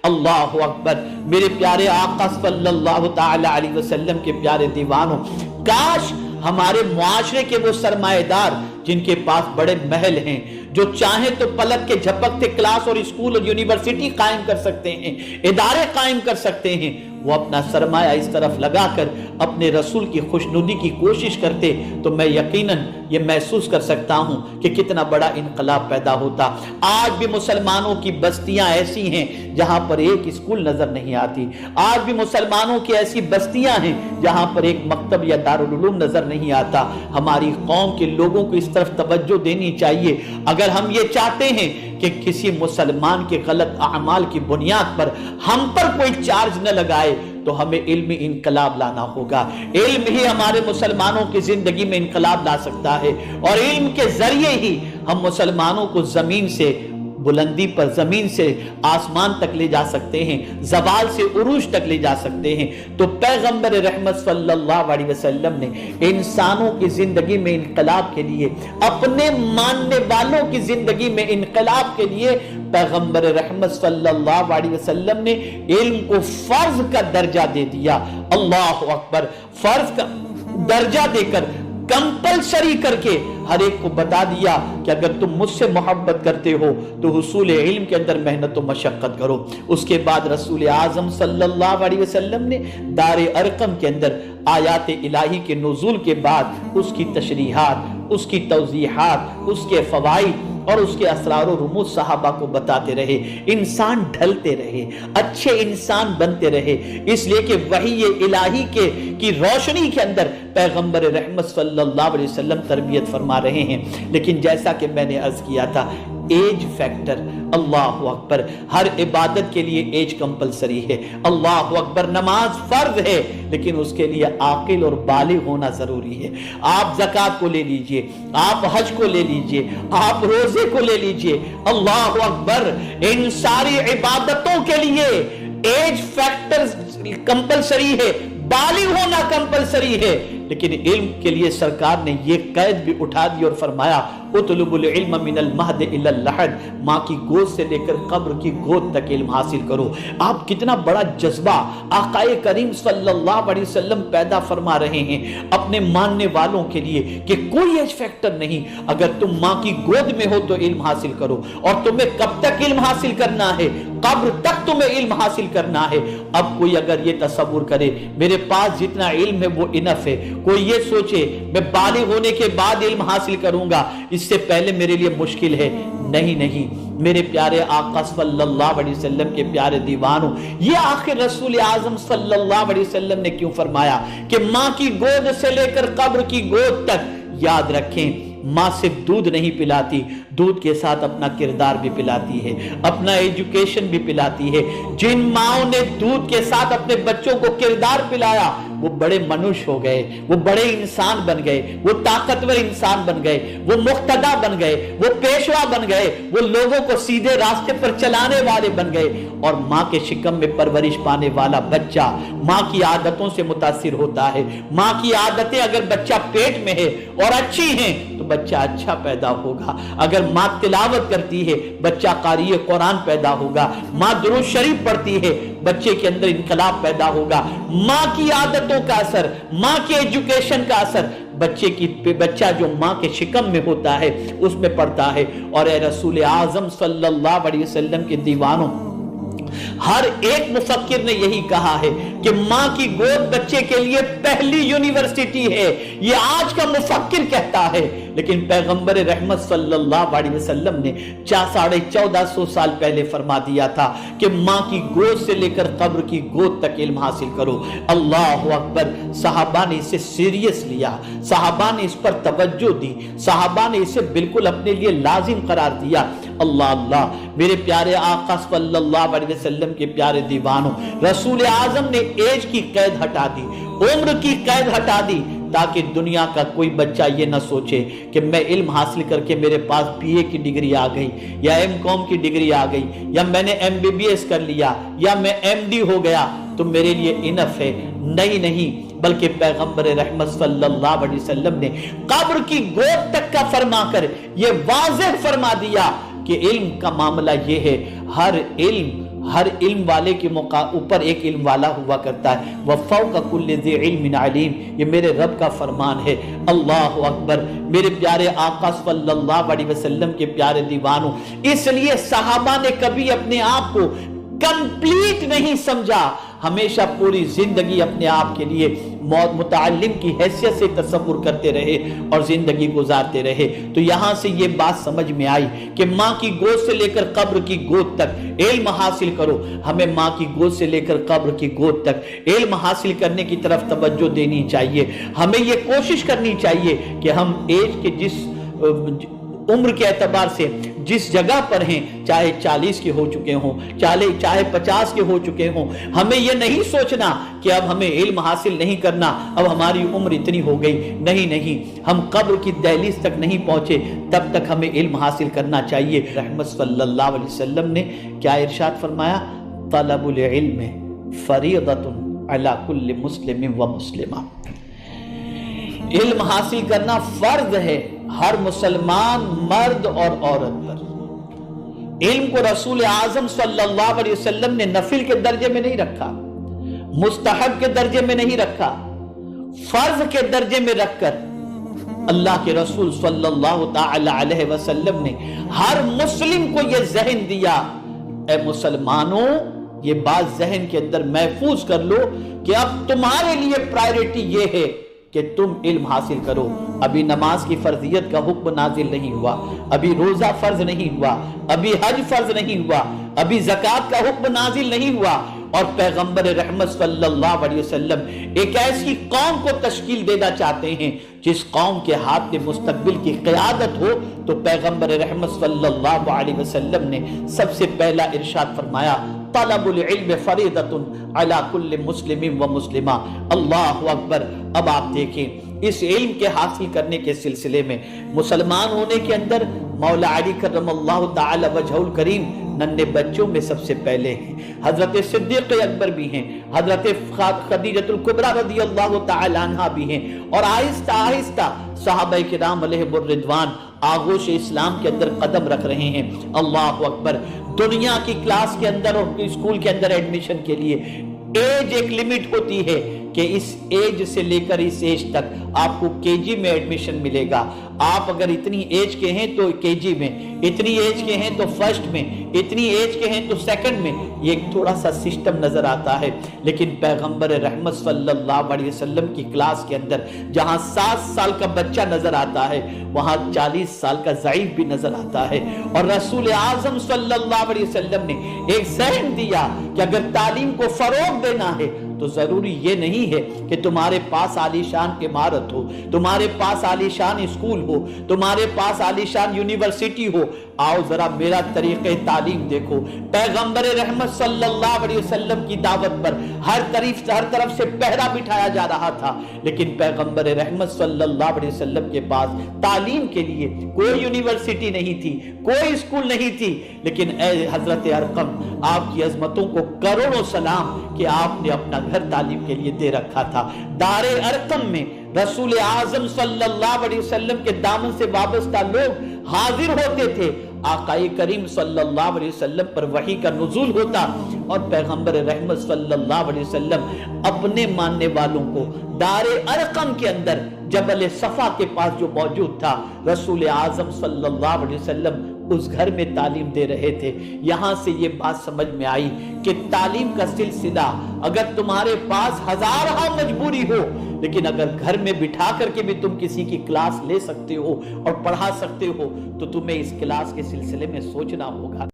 اللہ اکبر، میرے پیارے آقا صلی اللہ تعالی علیہ وسلم کے پیارے دیوانوں، کاش ہمارے معاشرے کے وہ سرمایہ دار جن کے پاس بڑے محل ہیں، جو چاہیں تو پلک کے جھپکتے کلاس اور اسکول اور یونیورسٹی قائم کر سکتے ہیں، ادارے قائم کر سکتے ہیں، وہ اپنا سرمایہ اس طرف لگا کر اپنے رسول کی خوشنودی کی کوشش کرتے تو میں یقیناً یہ محسوس کر سکتا ہوں کہ کتنا بڑا انقلاب پیدا ہوتا۔ آج بھی مسلمانوں کی بستیاں ایسی ہیں جہاں پر ایک اسکول نظر نہیں آتی، آج بھی مسلمانوں کی ایسی بستیاں ہیں جہاں پر ایک مکتب یا دارالعلوم نظر نہیں آتا۔ ہماری قوم کے لوگوں کو اس طرف توجہ دینی چاہیے۔ اگر ہم یہ چاہتے ہیں کہ کسی مسلمان کے غلط اعمال کی بنیاد پر ہم پر کوئی چارج نہ لگائے تو ہمیں علمی انقلاب لانا ہوگا۔ علم ہی ہمارے مسلمانوں کی زندگی میں انقلاب لا سکتا ہے، اور علم کے ذریعے ہی ہم مسلمانوں کو زمین سے بلندی پر، زمین سے آسمان تک لے جا سکتے ہیں، زوال سے عروج تک لے جا سکتے ہیں۔ تو پیغمبر رحمت صلی اللہ علیہ وسلم نے انسانوں کی زندگی میں انقلاب کے لیے، اپنے ماننے والوں کی زندگی میں انقلاب کے لیے، پیغمبر رحمت صلی اللہ علیہ وسلم نے علم کو فرض کا درجہ دے دیا۔ اللہ اکبر، فرض کا درجہ دے کر، کمپلسری کر کے ہر ایک کو بتا دیا کہ اگر تم مجھ سے محبت کرتے ہو تو حصول علم کے اندر محنت و مشقت کرو۔ اس کے بعد رسول اعظم صلی اللہ علیہ وسلم نے دار ارقم کے اندر آیات الہی کے نزول کے بعد اس کی تشریحات، اس کی توضیحات، اس کے فوائد اور اس کے اسرار و رموز صحابہ کو بتاتے رہے۔ انسان ڈھلتے رہے، اچھے انسان بنتے رہے، اس لیے کہ وحی الہی کی روشنی کے اندر پیغمبر رحمت صلی اللہ علیہ وسلم تربیت فرما رہے ہیں۔ لیکن جیسا کہ میں نے عرض کیا تھا، ایج فیکٹر، اللہ اکبر، ہر عبادت کے لیے ایج کمپلسری ہے۔ اللہ اکبر، نماز فرض ہے لیکن اس کے لیے عاقل اور بالغ ہونا ضروری ہے۔ آپ زکوٰۃ کو لے لیجئے، آپ حج کو لے لیجئے، آپ روزے کو لے لیجئے، اللہ اکبر، ان ساری عبادتوں کے لیے ایج فیکٹر کمپلسری ہے، بالغ ہونا کمپلسری ہے۔ لیکن علم کے لیے سرکار نے یہ قید بھی اٹھا دی اور فرمایا اطلب العلم من المہد الی اللحد، ماں کی گود سے لے کر قبر کی گود تک علم حاصل کرو۔ آپ کتنا بڑا جذبہ آقا کریم صلی اللہ علیہ وسلم پیدا فرما رہے ہیں اپنے ماننے والوں کے لیے کہ کوئی ایج فیکٹر نہیں، اگر تم ماں کی گود میں ہو تو علم حاصل کرو، اور تمہیں کب تک علم حاصل کرنا ہے؟ قبر تک تمہیں علم حاصل کرنا ہے۔ اب کوئی اگر یہ تصور کرے میرے پاس جتنا علم ہے وہ انف ہے، کوئی یہ سوچے میں بالغ ہونے کے بعد علم حاصل کروں گا، اس سے پہلے میرے لیے مشکل ہے، نہیں، میرے پیارے آقا صلی اللہ علیہ وسلم کے پیارے دیوانوں، یہ آخر رسول اعظم صلی اللہ علیہ وسلم نے کیوں فرمایا کہ ماں کی گود سے لے کر قبر کی گود تک؟ یاد رکھیں، ماں صرف دودھ نہیں پلاتی، دودھ کے ساتھ اپنا کردار بھی پلاتی ہے، اپنا ایجوکیشن بھی پلاتی ہے۔ جن ماں نے دودھ کے ساتھ اپنے بچوں کو کردار پلایا وہ بڑے منوش ہو گئے، وہ بڑے انسان بن گئے، وہ طاقتور انسان بن گئے، وہ مقتدا بن گئے، وہ پیشوا بن گئے، وہ لوگوں کو سیدھے راستے پر چلانے والے بن گئے۔ اور ماں کے شکم میں پرورش پانے والا بچہ ماں کی عادتوں سے متاثر ہوتا ہے۔ ماں کی عادتیں اگر بچہ پیٹ میں ہے اور اچھی ہیں تو بچہ اچھا پیدا ہوگا۔ اگر ماں تلاوت کرتی ہے بچہ قاری قرآن پیدا ہوگا، ماں درود شریف پڑھتی ہے بچے کے اندر انقلاب پیدا ہوگا۔ ماں کی عادتوں کا اثر، ماں کی ایجوکیشن کا اثر بچہ جو ماں کے شکم میں ہوتا ہے اس میں پڑتا ہے۔ اور اے رسول اعظم صلی اللہ علیہ وسلم کے دیوانوں، ہر ایک مفکر نے یہی کہا ہے کہ ماں کی گود بچے کے لیے پہلی یونیورسٹی ہے، یہ آج کا مفکر کہتا ہے، لیکن پیغمبر رحمت صلی اللہ علیہ وسلم نے 1450 سال پہلے فرما دیا تھا کہ ماں کی گود سے لے کر قبر کی گود تک علم حاصل کرو۔ اللہ اکبر، صحابہ نے اسے سیریس لیا، صحابہ نے اس پر توجہ دی، صحابہ نے اسے بالکل اپنے لیے لازم قرار دیا۔ اللہ، میرے پیارے آقا صلی اللہ علیہ وسلم کے پیارے دیوانوں، رسول اعظم نے ایج کی قید ہٹا دی، عمر کی قید ہٹا دی، تاکہ دنیا کا کوئی بچہ یہ نہ سوچے کہ میں علم حاصل کر کے میرے پاس BA کی ڈگری آ گئی یا M.Com کی ڈگری آ گئی یا میں نے MBBS کر لیا یا میں MD ہو گیا تو میرے لیے انف ہے۔ نہیں، بلکہ پیغمبر رحمت صلی اللہ علیہ وسلم نے قبر کی گود تک کا فرما کر یہ واضح فرما دیا کہ علم کا معاملہ یہ ہے، ہر علم ہر علم والے کے اوپر ایک علم والا ہوا کرتا ہے. وَفَوْقَ كُلِّ ذِي عِلْمٍ عَلِيمٍ. یہ میرے رب کا فرمان ہے. اللہ اکبر. میرے پیارے آقا صلی اللہ علیہ وسلم کے پیارے دیوانوں، اس لیے صحابہ نے کبھی اپنے آپ کو کمپلیٹ نہیں سمجھا، ہمیشہ پوری زندگی اپنے آپ کے لیے متعلم کی حیثیت سے تصور کرتے رہے اور زندگی گزارتے رہے. تو یہاں سے یہ بات سمجھ میں آئی کہ ماں کی گود سے لے کر قبر کی گود تک علم حاصل کرو. ہمیں ماں کی گود سے لے کر قبر کی گود تک علم حاصل کرنے کی طرف توجہ دینی چاہیے. ہمیں یہ کوشش کرنی چاہیے کہ ہم ایج کے جس عمر کے اعتبار سے جس جگہ پر ہیں، چاہے 40 کے ہو چکے ہوں، چاہے 50 کے ہو چکے ہوں، ہمیں یہ نہیں سوچنا کہ اب ہمیں علم حاصل نہیں کرنا، اب ہماری عمر اتنی ہو گئی. نہیں، ہم قبر کی دہلیز تک نہیں پہنچے تب تک ہمیں علم حاصل کرنا چاہیے. رحمت صلی اللہ علیہ وسلم نے کیا ارشاد فرمایا؟ طلب العلم فریضۃ علی کل مسلم و مسلمہ. علم حاصل کرنا فرض ہے ہر مسلمان مرد اور عورت پر. علم کو رسول اعظم صلی اللہ علیہ وسلم نے نفل کے درجے میں نہیں رکھا، مستحب کے درجے میں نہیں رکھا، فرض کے درجے میں رکھ کر اللہ کے رسول صلی اللہ تعالی علیہ وسلم نے ہر مسلم کو یہ ذہن دیا، اے مسلمانوں یہ بات ذہن کے اندر محفوظ کر لو کہ اب تمہارے لیے پرائیورٹی یہ ہے کہ تم علم حاصل کرو. ابھی نماز کی فرضیت کا حکم نازل نہیں ہوا، ابھی روزہ فرض نہیں ہوا، ابھی حج فرض نہیں ہوا، ابھی زکوٰۃ کا حکم نازل نہیں ہوا، اور پیغمبر رحمت صلی اللہ علیہ وسلم ایک ایسی قوم کو تشکیل دینا چاہتے ہیں جس قوم کے ہاتھ میں مستقبل کی قیادت ہو. تو پیغمبر رحمت صلی اللہ علیہ وسلم نے سب سے پہلا ارشاد فرمایا طلب العلم فریضۃ علی کل مسلم و مسلمہ. اللہ اکبر. اب آپ دیکھیں اس علم کے حاصل کرنے کے سلسلے میں مسلمان ہونے کے اندر مولا علی کرم اللہ تعالی وجہہ الکریم ننھے بچوں میں سب سے پہلے ہیں. حضرت صدیق اکبر بھی ہیں، حضرت خدیجہ الکبریٰ رضی اللہ تعالی عنہ بھی ہیں، اور آہستہ آہستہ صحابہ کرام علیہم الرضوان آغوش اسلام کے اندر قدم رکھ رہے ہیں. اللہ اکبر. دنیا کی کلاس کے اندر اور اسکول کے اندر ایڈمیشن کے لیے ایج ایک لیمٹ ہوتی ہے کہ اس ایج سے لے کر اس ایج تک آپ کو کے جی میں ایڈمیشن ملے گا. آپ اگر اتنی ایج کے ہیں تو کے جی میں، اتنی ایج کے ہیں تو فرسٹ میں، اتنی ایج کے ہیں تو سیکنڈ میں. یہ ایک تھوڑا سا سسٹم نظر آتا ہے، لیکن پیغمبر رحمت صلی اللہ علیہ وسلم کی کلاس کے اندر جہاں 7 سال کا بچہ نظر آتا ہے وہاں 40 سال کا ضعیف بھی نظر آتا ہے. اور رسول اعظم صلی اللہ علیہ وسلم نے ایک ذہن دیا کہ اگر تعلیم کو فروغ دینا ہے تو ضروری یہ نہیں ہے کہ تمہارے پاس عالیشان عمارت ہو، تمہارے پاس عالیشان اسکول ہو، تمہارے پاس عالیشان یونیورسٹی ہو. آؤ ذرا میرا طریقہ تعلیم دیکھو. پیغمبر رحمت صلی اللہ علیہ وسلم کی دعوت پر ہر طرف سے پہرا بٹھایا جا رہا تھا، لیکن پیغمبر رحمت صلی اللہ علیہ وسلم کے پاس تعلیم کے لیے کوئی یونیورسٹی نہیں تھی، کوئی اسکول نہیں تھی. لیکن اے حضرت ارقم، آپ کی عظمتوں کو کروڑوں سلام کہ آپ نے اپنا گھر تعلیم کے لیے دے رکھا تھا. دار ارقم میں رسول اعظم صلی اللہ علیہ وسلم کے دامن سے وابستہ لوگ حاضر ہوتے تھے. آقا کریم صلی اللہ علیہ وسلم پر وحی کا نزول ہوتا اور پیغمبر رحمت صلی اللہ علیہ وسلم اپنے ماننے والوں کو دار ارقم کے اندر جبل صفا کے پاس جو موجود تھا رسول اعظم صلی اللہ علیہ وسلم اس گھر میں تعلیم دے رہے تھے. یہاں سے یہ بات سمجھ میں آئی کہ تعلیم کا سلسلہ اگر تمہارے پاس ہزارہ مجبوری ہو، لیکن اگر گھر میں بٹھا کر کے بھی تم کسی کی کلاس لے سکتے ہو اور پڑھا سکتے ہو تو تمہیں اس کلاس کے سلسلے میں سوچنا ہوگا.